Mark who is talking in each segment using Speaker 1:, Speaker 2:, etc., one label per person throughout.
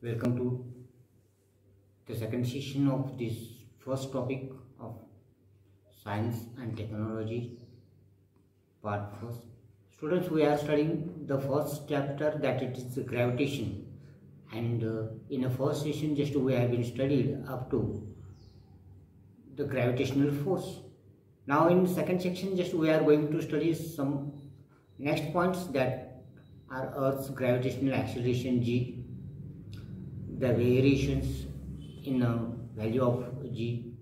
Speaker 1: Welcome to the second session of this first topic of science and technology part first. Students, we are studying the first chapter, that it is gravitation, and in the first session just we have been studied up to the gravitational force. Now in second section just we are going to study some next points, that are Earth's gravitational acceleration g, the variations in value of g,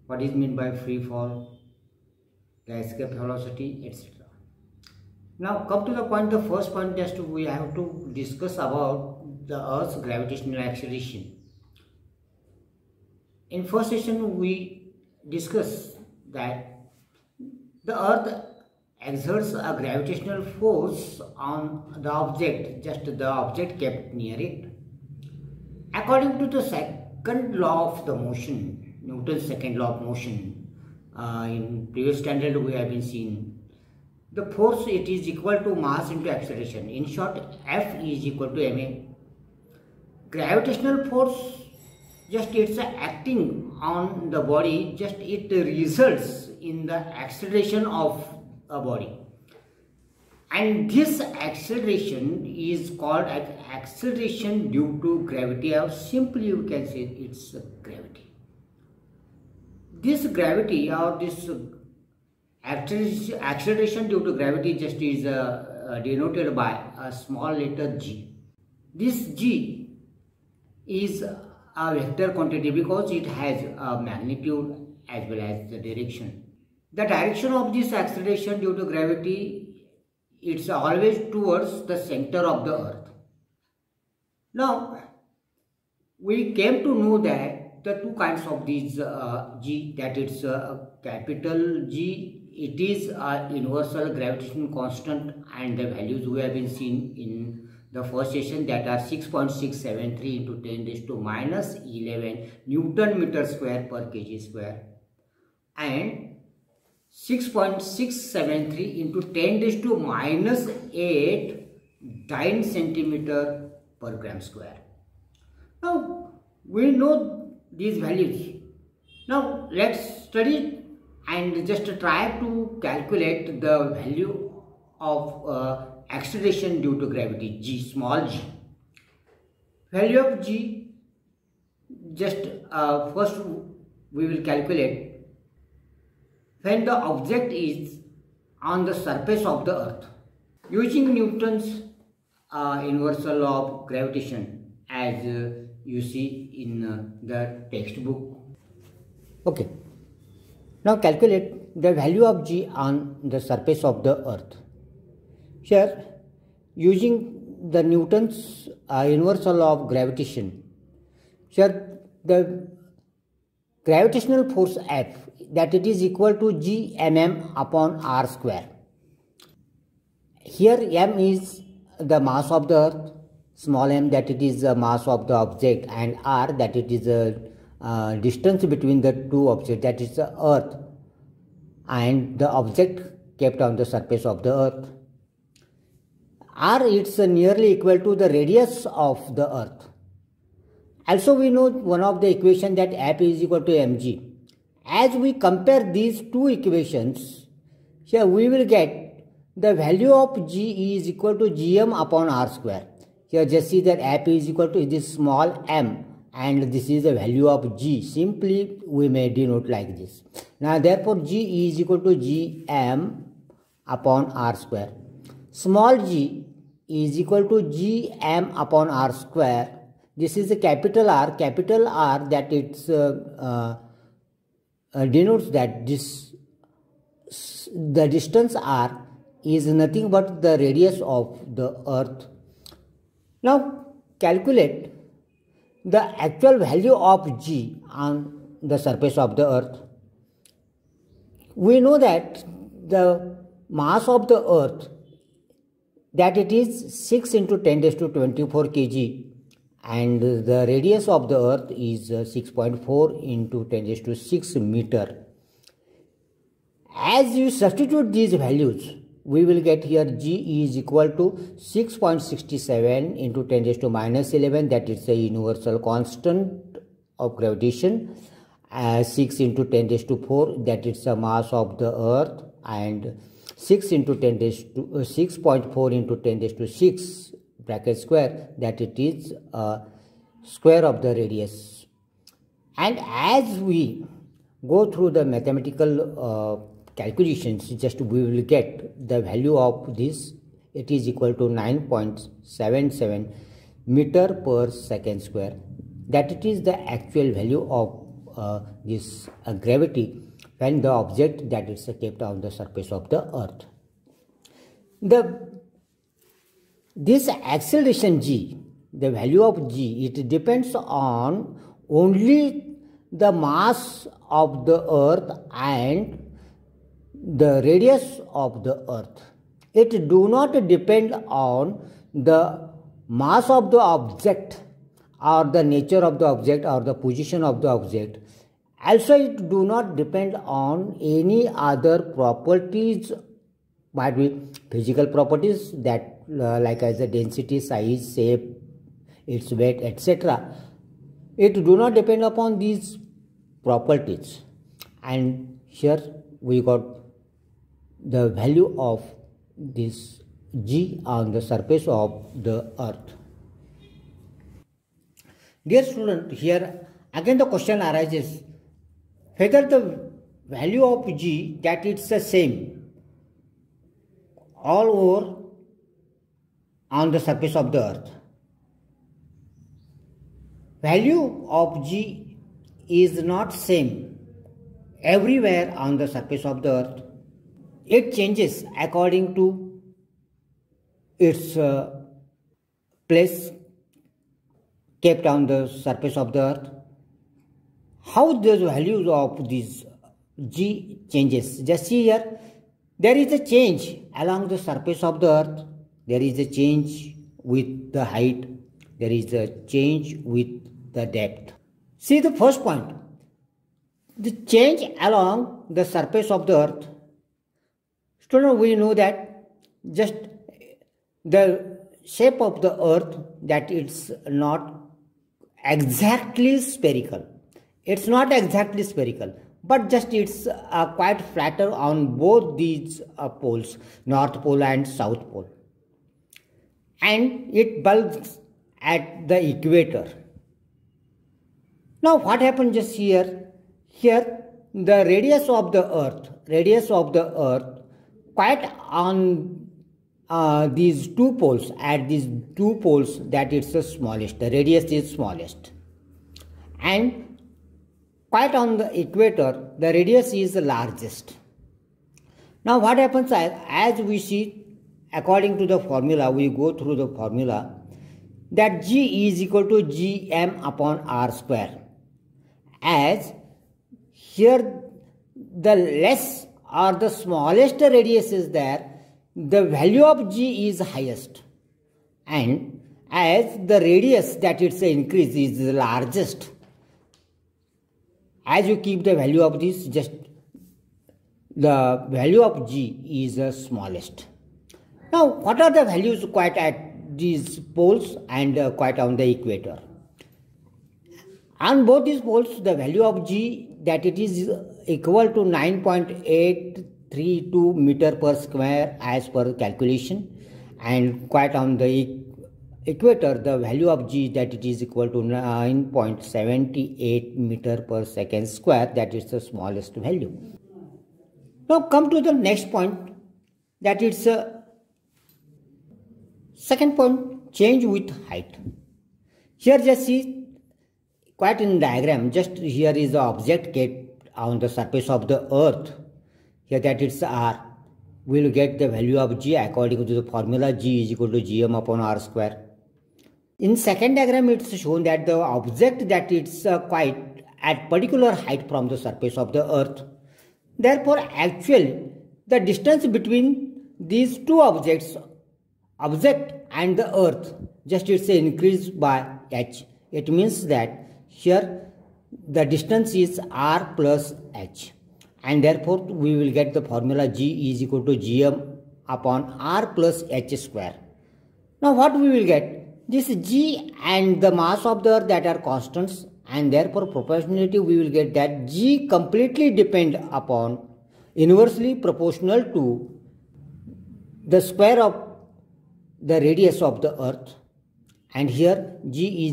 Speaker 1: what is meant by free fall, the escape velocity, etc. Now come to the point, the first point just we have to discuss about the Earth's gravitational acceleration. In first session we discussed that the Earth exerts a gravitational force on the object, just the object kept near it. According to the second law of the motion, Newton's second law of motion, in previous standard we have been seeing, the force, it is equal to mass into acceleration. In short, F is equal to ma. Gravitational force, just it's acting on the body, just it results in the acceleration of a body, and this acceleration is called acceleration due to gravity, or simply you can say it's gravity. This gravity or this acceleration due to gravity just is denoted by a small letter g. This g is a vector quantity because it has a magnitude as well as the direction. The direction of this acceleration due to gravity, it's always towards the center of the Earth. Now, we came to know that the two kinds of these g, that it's capital G, it is a universal gravitational constant, and the values we have been seen in the first session, that are 6.673 into 10 raised to minus 11 Newton meter square per kg square, and 6.673 into 10 raised to minus 8 dyne centimeter per gram square. Now we know these values. Now let's study and just try to calculate the value of acceleration due to gravity, g, small g. Value of g, just first we will calculate when the object is on the surface of the Earth, using Newton's universal law of gravitation, as you see in the textbook. Okay, now calculate the value of g on the surface of the Earth. Here, using the Newton's universal law of gravitation, here the gravitational force F, that it is equal to g mm upon r square. Here m is the mass of the Earth, small m that it is the mass of the object, and r that it is the distance between the two objects, that is the Earth and the object kept on the surface of the Earth. R, it's nearly equal to the radius of the Earth. Also we know one of the equation, that F is equal to mg. As we compare these two equations, here we will get the value of g is equal to gm upon r square. Here just see that F is equal to this small m, and this is the value of g. Simply we may denote like this. Now therefore g is equal to gm upon r square. Small g is equal to gm upon r square. This is the capital R that it's denotes that the distance r is nothing but the radius of the Earth. Now calculate the actual value of g on the surface of the Earth. We know that the mass of the Earth, that it is 6 into 10 raised to 24 kg, and the radius of the Earth is 6.4 into 10 raised to 6 meter. As you substitute these values, we will get here G is equal to 6.67 into 10 raised to minus 11, that is the universal constant of gravitation. 6 into 10 raised to 4, that is the mass of the earth, and 6 into 10 raised to 6.4 into 10 raised to 6 bracket square, that it is square of the radius. And as we go through the mathematical calculations, just we will get the value of this. It is equal to 9.77 meter per second square, that it is the actual value of this gravity when the object that is kept on the surface of the earth. This acceleration g, the value of g, it depends on only the mass of the earth and the radius of the earth. It do not depend on the mass of the object or the nature of the object or the position of the object. Also, it do not depend on any other properties, might be physical properties that like as the density, size, shape, its weight, etc. It do not depend upon these properties. And here we got the value of this g on the surface of the earth. Dear student, here again the question arises whether the value of g, that it's the same all over on the surface of the earth. Value of g is not same everywhere on the surface of the earth. It changes according to its place kept on the surface of the earth. How the values of this g changes? Just see here, there is a change along the surface of the earth. There is a change with the height. There is a change with the depth. See the first point, the change along the surface of the earth. Student, we know that just the shape of the earth, that it's not exactly spherical. It's not exactly spherical, but just it's quite flatter on both these poles, North Pole and South Pole. And it bulges at the equator. Now what happens just here? Here the radius of the earth, quite on these two poles, at these two poles, that it's the smallest, the radius is smallest. And quite on the equator, the radius is the largest. Now what happens as we see, according to the formula, we go through the formula, that g is equal to gm upon r square. As here the less or the smallest radius is there, the value of g is highest, and as the radius that it's increase is the largest, as you keep the value of this, just the value of g is the smallest. Now what are the values quite at these poles and quite on the equator? On both these poles, the value of g, that it is equal to 9.832 meter per square as per calculation, and quite on the equator, the value of g, that it is equal to 9.78 meter per second square, that is the smallest value. Now come to the next point, that it's a second point, change with height. Here just see, quite in diagram, just here is the object kept on the surface of the earth. Here that it's r. We will get the value of g according to the formula g is equal to gm upon r square. In second diagram, it's shown that the object that it's quite at particular height from the surface of the earth. Therefore, actually, the distance between these two object and the earth, just it's increased by h. It means that here the distance is r plus h, and therefore we will get the formula g is equal to gm upon r plus h square. Now what we will get? This g and the mass of the earth that are constants, and therefore proportionality we will get that g completely depend upon, inversely proportional to the square of the radius of the earth, and here g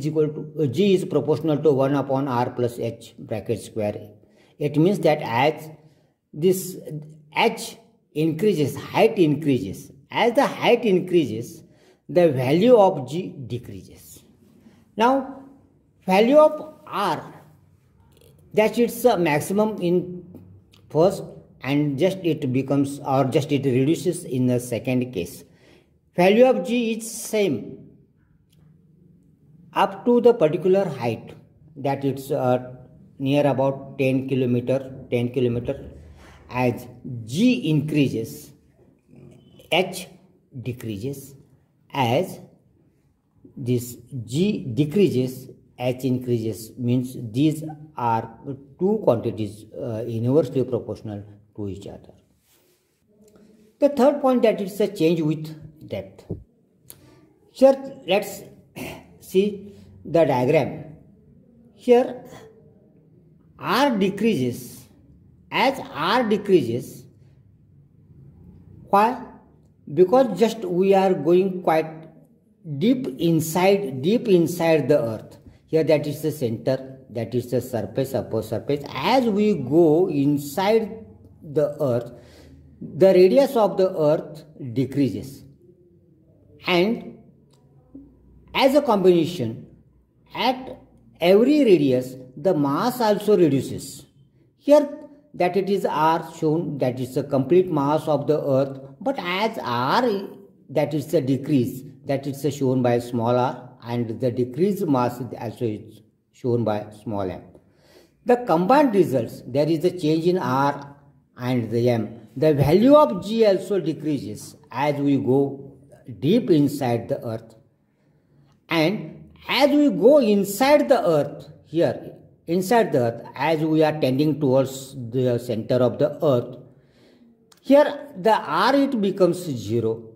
Speaker 1: is proportional to 1 upon r plus h bracket square. It means that as this h increases, height increases. As the height increases, the value of g decreases. Now, value of r, that it's a maximum in first, and just it becomes, or just it reduces in the second case. Value of g is same up to the particular height, that it's near about 10 kilometer. As g increases, h decreases. As this g decreases, h increases, means these are two quantities inversely proportional to each other. The third point, that is a change with depth. Here let's see the diagram. Here r decreases. As r decreases, why? Because just we are going quite deep inside the earth. Here that is the center, that is the surface, upper surface. As we go inside the earth, the radius of the earth decreases, and as a combination, at every radius the mass also reduces. Here that it is r shown, that is the complete mass of the earth, but as r, that is the decrease, that is shown by small r, and the decreased mass also is shown by small m. The combined results, there is a change in r and the m. The value of g also decreases as we go deep inside the earth, and as we go inside the earth, here inside the earth, as we are tending towards the center of the earth, here the r it becomes 0,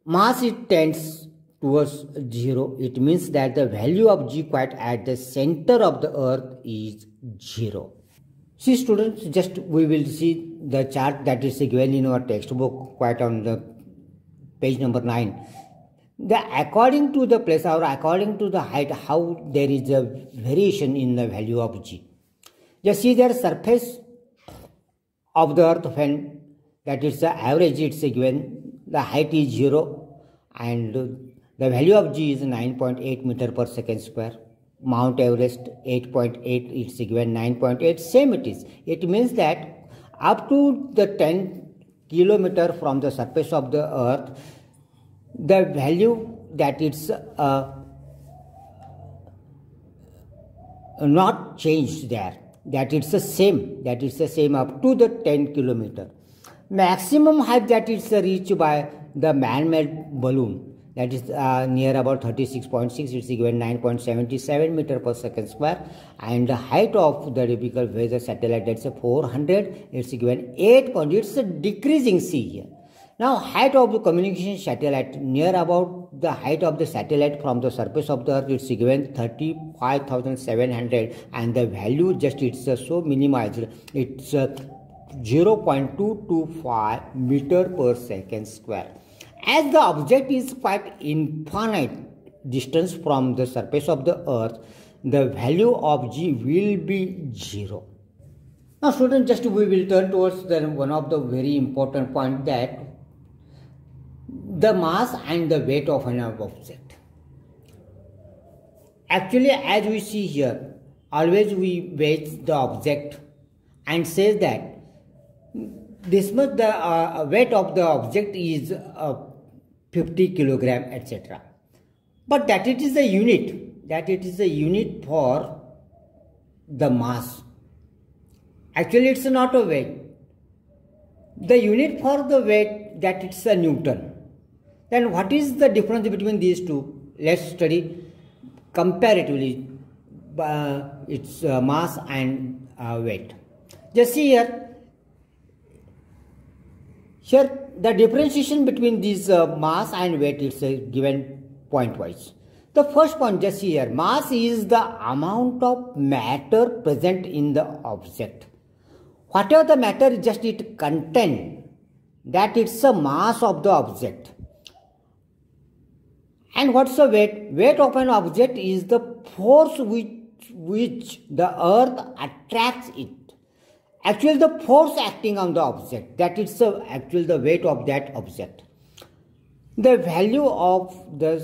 Speaker 1: mass it tends towards 0. It means that the value of g quite at the center of the earth is 0. See students, just we will see the chart that is given in our textbook quite on the page number 9. According to the place or according to the height, how there is a variation in the value of g. Just see the surface of the earth, when that is the average, it's given the height is 0 and the value of g is 9.8 meter per second square. Mount Everest 8.8, it's given 9.8, same it is. It means that up to the 10 kilometer from the surface of the earth, the value that it's not changed there, that it's the same, up to the 10 kilometer. Maximum height that is reached by the man-made balloon, that is near about 36.6, it's given 9.77 meter per second square, and the height of the typical weather satellite, that's 400, it's given 8. It's a decreasing C here. Now height of the communication satellite, near about the height of the satellite from the surface of the earth, it's given 35,700, and the value just it's so minimized, it's 0.225 meter per second square. As the object is quite infinite distance from the surface of the earth, the value of g will be 0. Now students, just we will turn towards one of the very important point, that the mass and the weight of an object. Actually, as we see here, always we weight the object and says that this much the weight of the object is 50 kilogram, etc. But that it is a unit, for the mass. Actually, it's not a weight. The unit for the weight, that it's a Newton. Then what is the difference between these two? Let's study comparatively its mass and weight. Just see here. Here the differentiation between these mass and weight is given point wise. The first point just here, mass is the amount of matter present in the object. Whatever the matter just it contain, that it's a mass of the object. And what's the weight? Weight of an object is the force which the earth attracts it. Actually the force acting on the object, that is actually the weight of that object. The value of the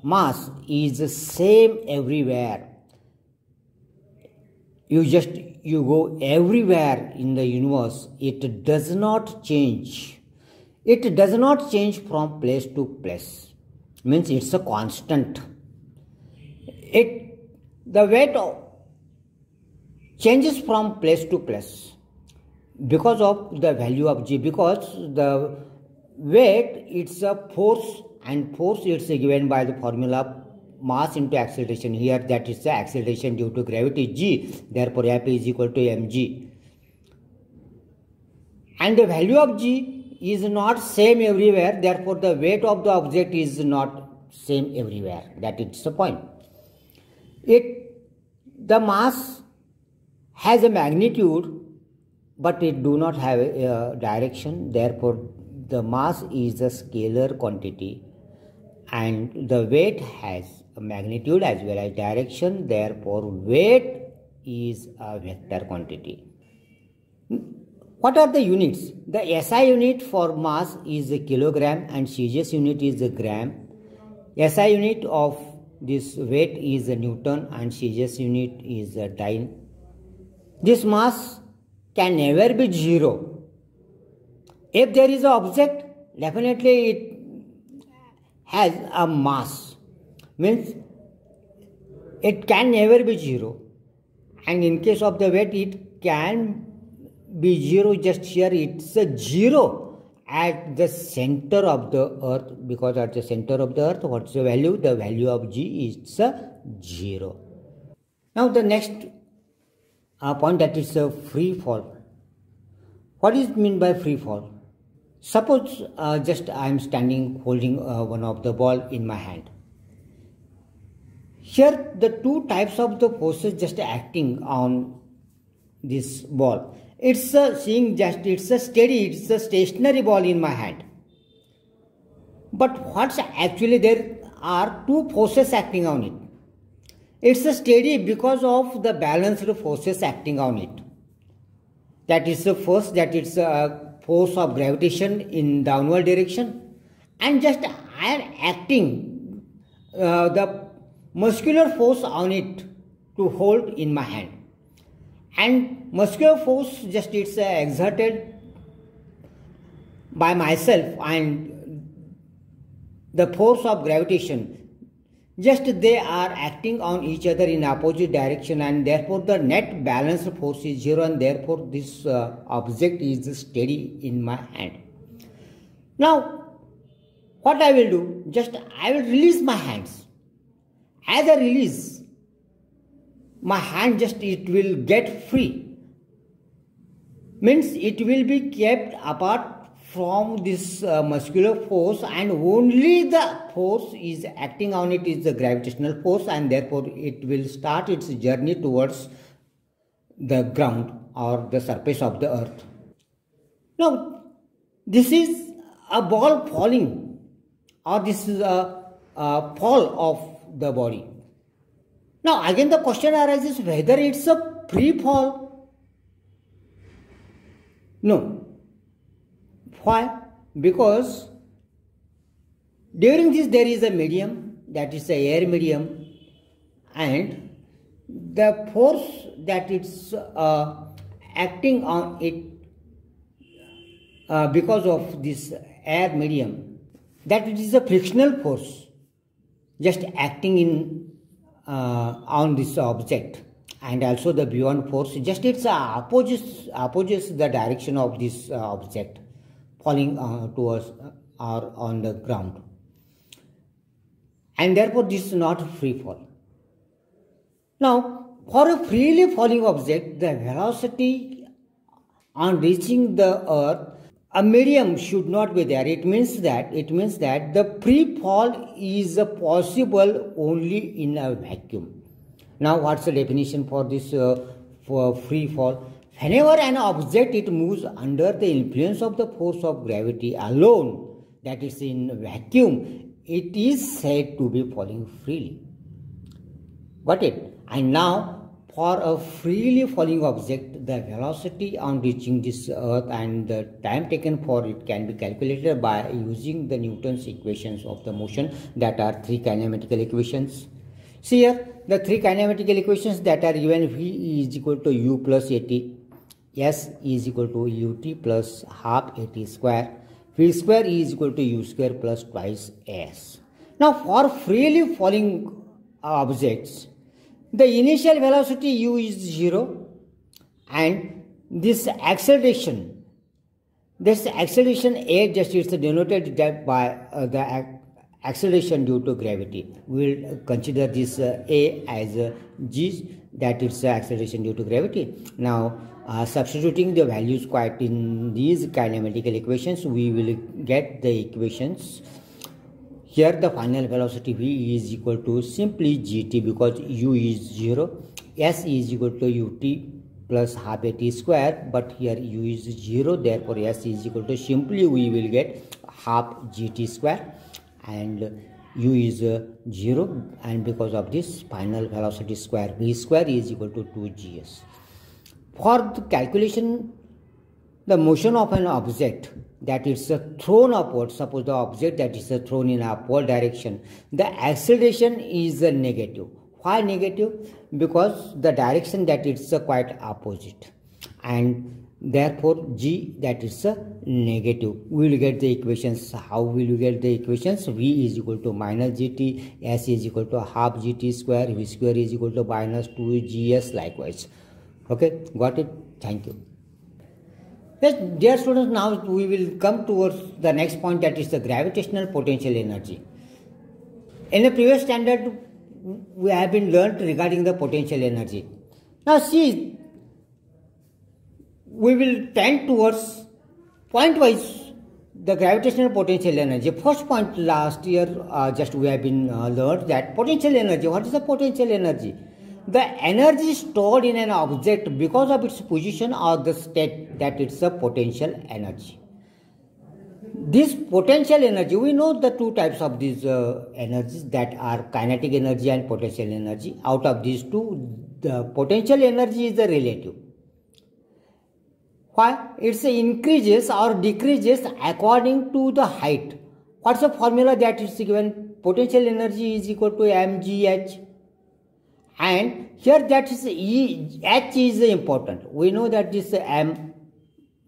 Speaker 1: mass is the same everywhere. You go everywhere in the universe, it does not change. It does not change from place to place. Means it's a constant. The weight changes from place to place because of the value of g, because the weight it's a force, and force it's given by the formula mass into acceleration. Here that is the acceleration due to gravity g, therefore F is equal to mg. And the value of g is not same everywhere, therefore the weight of the object is not same everywhere. That is the point. The mass has a magnitude, but it do not have a direction, therefore the mass is a scalar quantity, and the weight has a magnitude as well as direction, therefore weight is a vector quantity. What are the units? The SI unit for mass is a kilogram and CGS unit is a gram. SI unit of this weight is a Newton and CGS unit is a dyne. This mass can never be zero. If there is an object, definitely it has a mass. Means it can never be zero. And in case of the weight, it can be zero. Just here it's a zero at the center of the earth, because at the center of the earth, what's the value? The value of g is a 0. Now the next point, that is a free fall. What is mean by free fall? Suppose just I am standing holding one of the ball in my hand. Here the two types of the forces just acting on this ball. It's a stationary ball in my hand. But what's actually, there are two forces acting on it. It's a steady because of the balanced forces acting on it. That is the first, that it's a force of gravitation in downward direction, and just I am acting the muscular force on it to hold in my hand. And muscular force just it's exerted by myself, and the force of gravitation, just they are acting on each other in opposite direction, and therefore the net balance force is 0, and therefore this object is steady in my hand. Now what I will do, just I will release my hands. As I release my hand, just it will get free. Means it will be kept apart from this muscular force, and only the force is acting on it is the gravitational force, and therefore it will start its journey towards the ground or the surface of the earth. Now this is a ball falling, or this is a fall of the body. Now again the question arises whether it's a free fall. No. Why? Because during this there is a medium, that is the air medium, and the force that it's acting on it because of this air medium, that it is a frictional force just acting in on this object, and also the buoyant force, just it's opposes the direction of this object falling towards or on the ground, and therefore this is not free fall. Now for a freely falling object, the velocity on reaching the earth a medium should not be there. It means that the free fall is possible only in a vacuum. Now, what's the definition for this for free fall? Whenever an object it moves under the influence of the force of gravity alone, that is in vacuum, it is said to be falling freely. Got it? And now, for a freely falling object, the velocity on reaching this earth and the time taken for it can be calculated by using the Newton's equations of the motion, that are three kinematical equations. See here, the three kinematical equations that are given: V is equal to U plus AT, S is equal to UT plus half AT square, V square is equal to U square plus twice S. Now, for freely falling objects, the initial velocity U is 0, and this acceleration A just is denoted by the acceleration due to gravity. We will consider this A as G, that is acceleration due to gravity. Now, substituting the values quite in these kinematical equations, we will get the equations. Here the final velocity V is equal to simply GT, because U is 0, S is equal to UT plus half AT square, but here U is 0, therefore S is equal to, simply we will get half GT square, and U is 0, and because of this final velocity square V square is equal to 2GS. For the calculation the motion of an object that is thrown upward, suppose the object that is thrown in upward direction, the acceleration is negative. Why negative? Because the direction that is quite opposite, and therefore G that is negative. We will get the equations. How will you get the equations? V is equal to minus GT, S is equal to half GT square, V square is equal to minus 2GS likewise. Okay, got it? Thank you. Yes, dear students, now we will come towards the next point, that is the gravitational potential energy. In the previous standard, we have been learnt regarding the potential energy. Now see, we will tend towards point-wise the gravitational potential energy. First point, last year just we have been learnt that potential energy. What is the potential energy? The energy stored in an object because of its position or the state, that it's a potential energy. This potential energy, we know the two types of these energies, that are kinetic energy and potential energy. Out of these two, the potential energy is the relative. Why? It increases or decreases according to the height. What's the formula that is given? Potential energy is equal to mgh. And here that is E, H is important. We know that this M,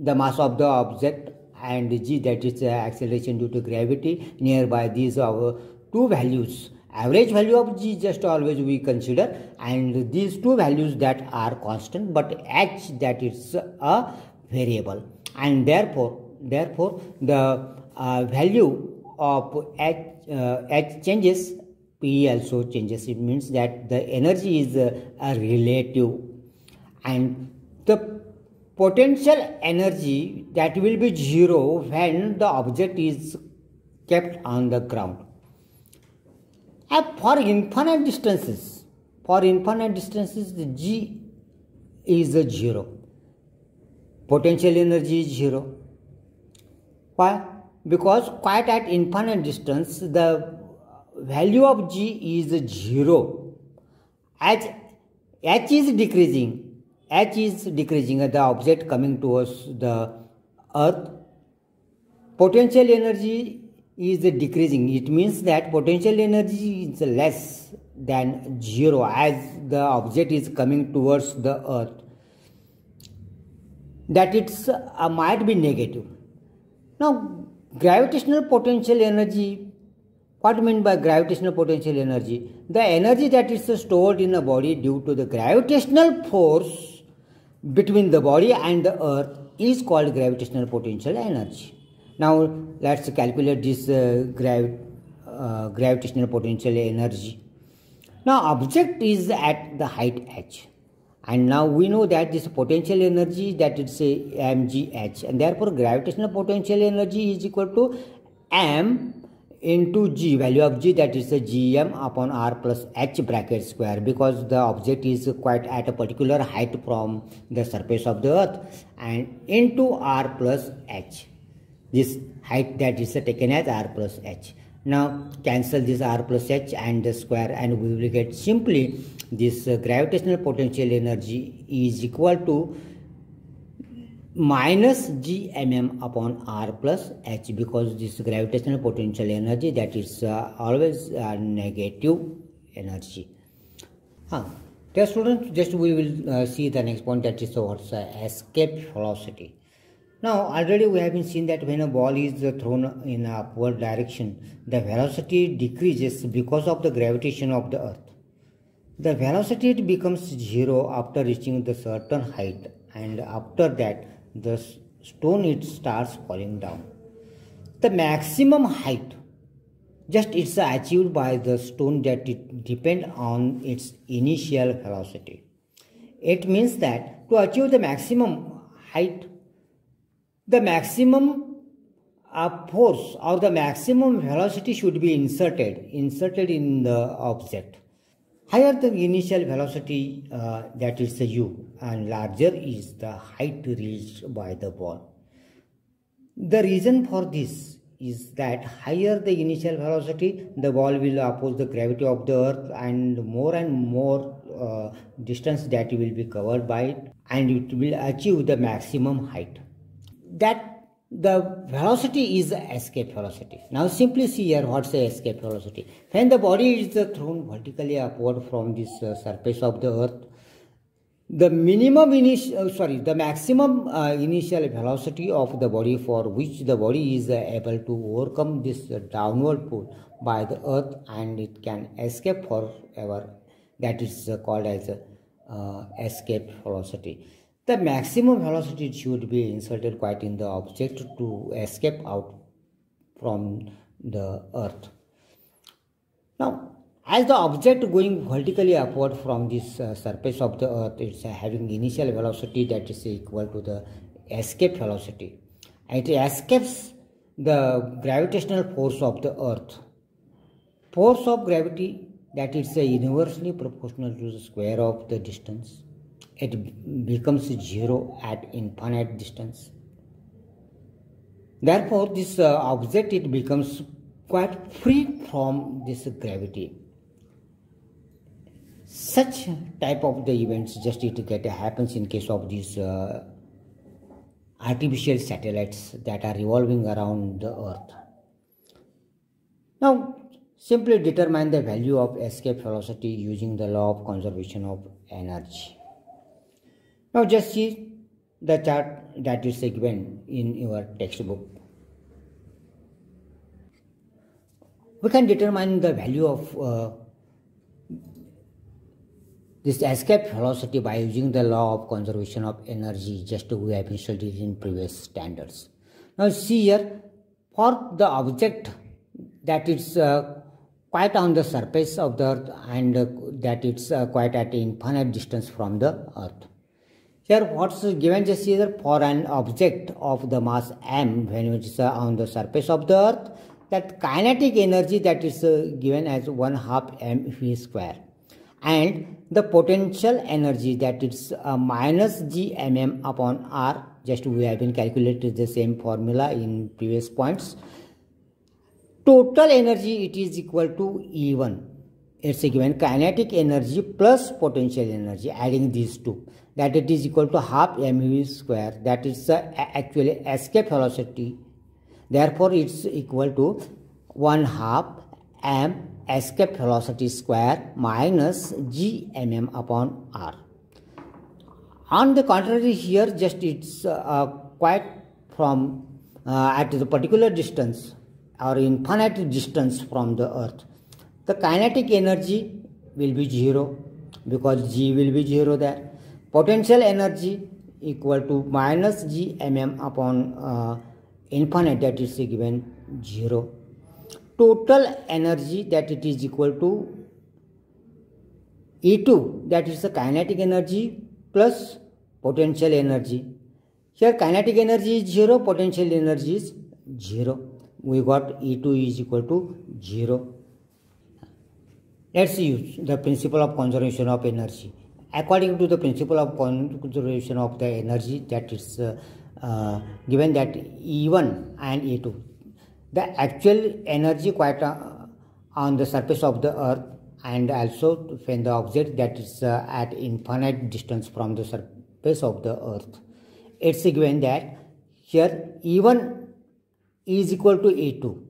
Speaker 1: the mass of the object, and G, that is acceleration due to gravity. Nearby these are two values. Average value of G just always we consider, and these two values that are constant, but H that is a variable, and therefore the value of H changes, P also changes. It means that the energy is a relative, and the potential energy that will be 0 when the object is kept on the ground. And for infinite distances, the G is 0. Potential energy is 0. Why? Because quite at infinite distance, the value of G is 0. As H is decreasing, the object coming towards the earth, potential energy is decreasing. It means that potential energy is less than 0 as the object is coming towards the earth. That it's might be negative. Now, gravitational potential energy. What do you mean by gravitational potential energy? The energy that is stored in a body due to the gravitational force between the body and the earth is called gravitational potential energy. Now let's calculate this gravitational potential energy. Now object is at the height h, And now we know that this potential energy, that is say mgh, and therefore gravitational potential energy is equal to m into g, value of g, that is a gm upon r plus h bracket square, because the object is quite at a particular height from the surface of the earth, and into r plus h, this height that is taken as r plus h. Now cancel this r plus h and the square, and we will get simply this gravitational potential energy is equal to minus gmm upon r plus h, because this gravitational potential energy, that is always negative energy. Dear students, just we will see the next point, that is what's escape velocity. Now already we have been seen that when a ball is thrown in a upward direction, the velocity decreases because of the gravitation of the earth. The velocity becomes zero after reaching the certain height, and after that the stone it starts falling down. The maximum height just it's achieved by the stone, that it depends on its initial velocity. It means that to achieve the maximum height, the maximum force or the maximum velocity should be inserted in the object. Higher the initial velocity, that is the u, and larger is the height reached by the ball. The reason for this is that higher the initial velocity, the ball will oppose the gravity of the earth, and more distance that will be covered by it, and it will achieve the maximum height. That the velocity is the escape velocity. Now simply see here what's the escape velocity. When the body is thrown vertically upward from this surface of the earth, the maximum initial velocity of the body, for which the body is able to overcome this downward pull by the earth, and it can escape forever, that is called as escape velocity. The maximum velocity should be inserted quite in the object to escape out from the earth. Now, as the object going vertically upward from this surface of the earth, it's having initial velocity that is equal to the escape velocity. It escapes the gravitational force of the earth. Force of gravity, that is inversely proportional to the square of the distance. It becomes zero at infinite distance. Therefore, this object it becomes quite free from this gravity. Such type of the events just it happens in case of these artificial satellites that are revolving around the earth. Now simply determine the value of escape velocity using the law of conservation of energy. Now just see the chart that is given in your textbook. We can determine the value of this escape velocity by using the law of conservation of energy, just we have been studied in previous standards. Now see here, for the object that is quite on the surface of the earth, and that it's quite at infinite distance from the earth. Here what's given just here, for an object of the mass m when it is on the surface of the earth, that kinetic energy that is given as 1/2 mv square, and the potential energy that is minus gmm upon r, just we have been calculated the same formula in previous points. Total energy it is equal to E1. It's given kinetic energy plus potential energy, adding these two, that it is equal to 1/2 mv square, that is actually escape velocity. Therefore it's equal to 1/2 m escape velocity square minus gmm upon r. On the contrary, here just it's quite from at the particular distance or infinite distance from the earth, the kinetic energy will be 0 because g will be 0 there. Potential energy equal to minus gmm upon infinite, that is given 0. Total energy that it is equal to E2, that is the kinetic energy plus potential energy. Here kinetic energy is 0, potential energy is 0. We got E2 is equal to 0. Let's use the principle of conservation of energy. According to the principle of conservation of the energy, that is given that E1 and E2, the actual energy quite on the surface of the earth, and also when the object that is at infinite distance from the surface of the earth. It's given that here E1 is equal to E2.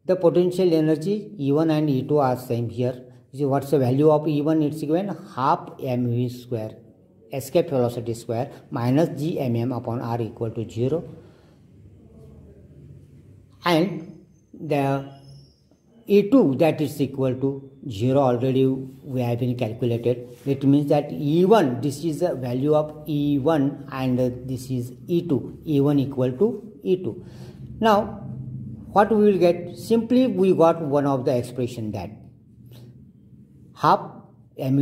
Speaker 1: The potential energy E1 and E2 are same here. So what's the value of E1? It's given half mv square, escape velocity square, minus gmm upon r equal to 0. And the E2 that is equal to 0 already we have been calculated. It means that E1, this is the value of E1 and this is E2. E1 equal to E2. Now what we will get? Simply we got one of the expression that half m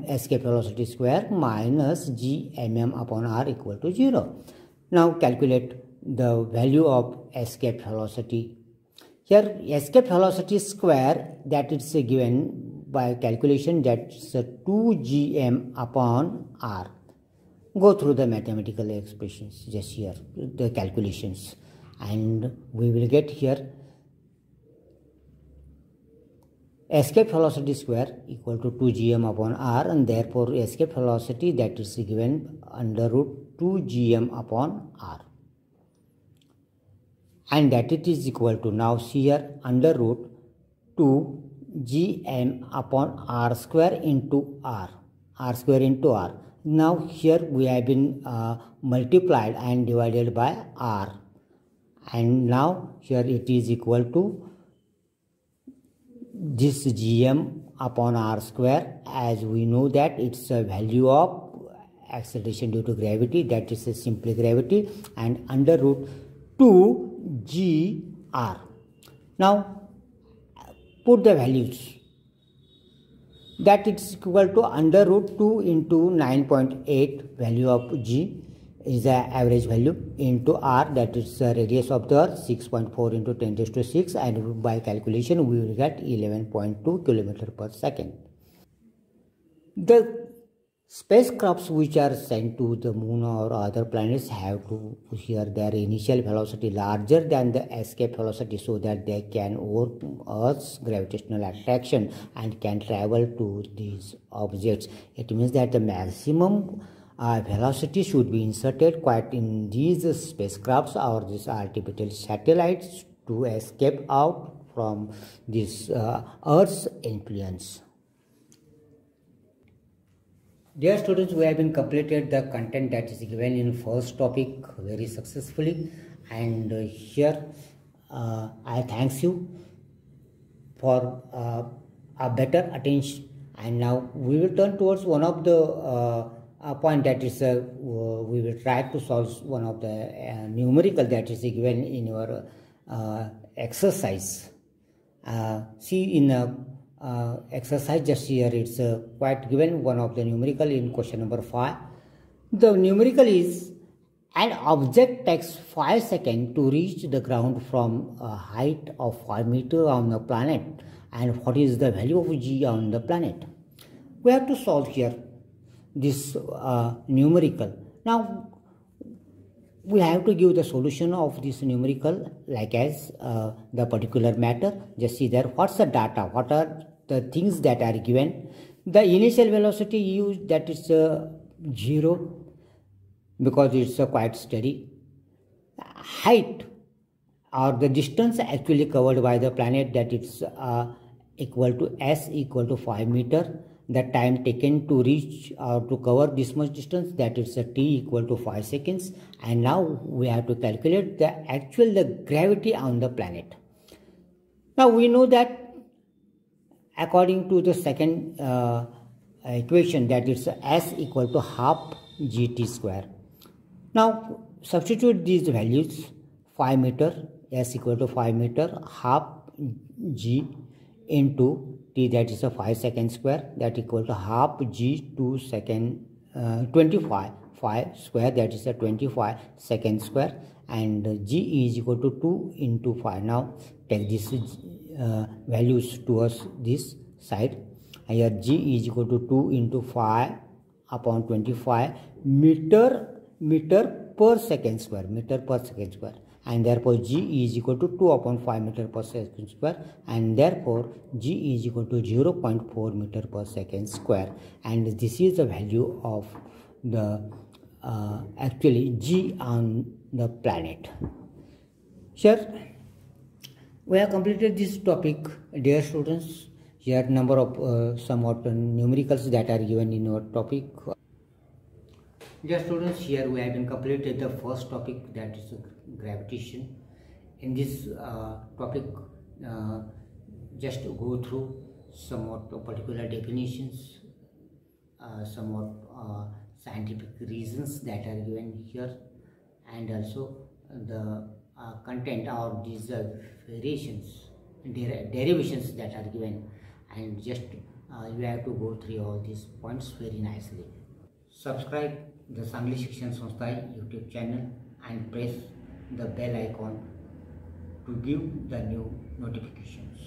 Speaker 1: escape velocity square minus gmm upon r equal to 0. Now calculate the value of escape velocity. Here escape velocity square, that is given by calculation, that's 2gm upon r. Go through the mathematical expressions just here, the calculations, and we will get here escape velocity square equal to 2gm upon r, and therefore escape velocity that is given under root 2gm upon r. And that it is equal to, now see here, under root 2 gm upon r square into r square into r. Now here we have been multiplied and divided by r, and now here it is equal to this gm upon r square. As we know that it's a value of acceleration due to gravity, that is a simply gravity, and under root 2 gr. Now put the values, that it's equal to under root 2 into 9.8, value of g is the average value, into r, that is the radius of the earth, 6.4 into 10 raised to 6, and by calculation we will get 11.2 kilometer per second. The spacecrafts which are sent to the moon or other planets have to here their initial velocity larger than the escape velocity, so that they can overcome Earth's gravitational attraction and can travel to these objects. It means that the maximum velocity should be inserted quite in these spacecrafts or these artificial satellites to escape out from this Earth's influence. Dear students, we have been completed the content that is given in first topic very successfully, and here I thanks you for a better attention. And now we will turn towards one of the point, that is we will try to solve one of the numerical that is given in your exercise. See in exercise just here, it's quite given one of the numerical in question number 5. The numerical is, an object takes 5 seconds to reach the ground from a height of 5 meters on the planet, and what is the value of g on the planet? We have to solve here this numerical. Now we have to give the solution of this numerical like as the particular matter. Just see there, what's the data, what are the things that are given. The initial velocity used, that is 0 because it's quite steady. Height or the distance actually covered by the planet, that it's equal to s equal to 5 meters. The time taken to reach or to cover this much distance, that is t equal to 5 seconds. And now we have to calculate the gravity on the planet. Now we know that according to the second equation, that is s equal to half gt square. Now substitute these values, 5 meter, s equal to 5 meter, half g into t, that is a 5 second square, that equal to half g 2 second 25 5 square, that is a 25 second square, and g is equal to 2 into 5. Now take this values towards this side. Here g is equal to 2 into 5 upon 25 meter per second square, and therefore g is equal to 2 upon 5 meter per second square, and therefore g is equal to 0.4 meter per second square, and this is the value of the actually g on the planet. Here we have completed this topic, dear students. Here number of somewhat numericals that are given in our topic. Dear students, here we have been completed the first topic, that is gravitation. In this topic, just go through somewhat particular definitions, somewhat scientific reasons that are given here, and also the content or these variations, derivations that are given, and just you have to go through all these points very nicely. Subscribe the Sangli Shikshan Sanstha YouTube channel and press the bell icon to give the new notifications.